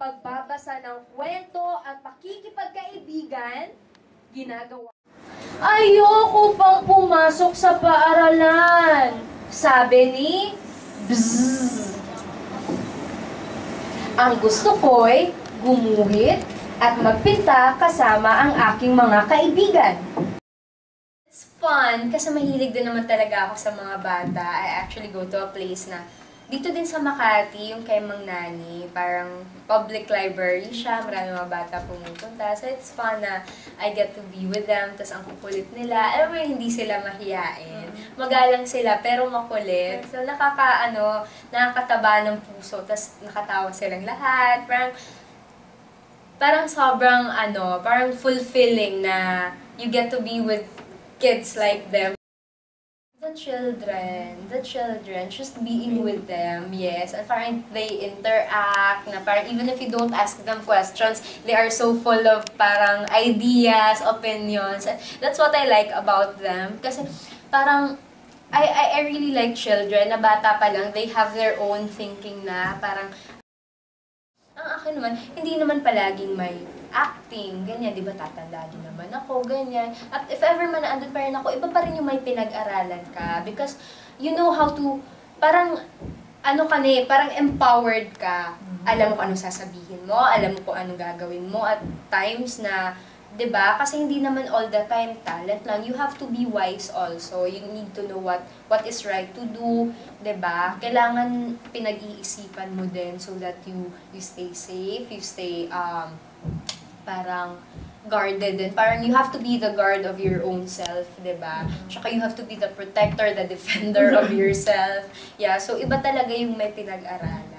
Pagbabasa ng kwento at pakikipagkaibigan, ginagawa. Ayoko pang pumasok sa paaralan, sabi ni Bzzz. Ang gusto ko'y gumuhit at magpinta kasama ang aking mga kaibigan. It's fun kasi mahilig din naman talaga ako sa mga bata. I actually go to a place na dito din sa Makati, yung kay Mang Nani, parang public library siya, marami mga bata pumupunta. So it's fun na I get to be with them, tas ang kukulit nila. Alam mo, hindi sila mahiyain. Magalang sila, pero makulit. So nakakataba ng puso, tas nakatawa silang lahat. Parang sobrang parang fulfilling na you get to be with kids like them. The children, just being with them, yes. And parang they interact, na parang even if you don't ask them questions, they are so full of parang ideas, opinions. And that's what I like about them. Kasi parang, I really like children, na bata pa lang, they have their own thinking na parang, ang akin naman, hindi naman palaging may acting, ganyan, di ba, tatanda din naman ako, ganyan. At if ever man naandun pa rin ako, iba pa rin yung may pinag-aralan ka. Because you know how to, parang, parang empowered ka. Alam mo kung anong sasabihin mo, alam mo kung anong gagawin mo, at times na, di ba, kasi hindi naman all the time talent lang. You have to be wise also. You need to know what is right to do, di ba? Kailangan pinag-iisipan mo din so that you stay safe, you stay, parang guarded din. Parang you have to be the guard of your own self, diba? Tsaka you have to be the protector, the defender of yourself. Yeah, so iba talaga yung may pinag-aralan.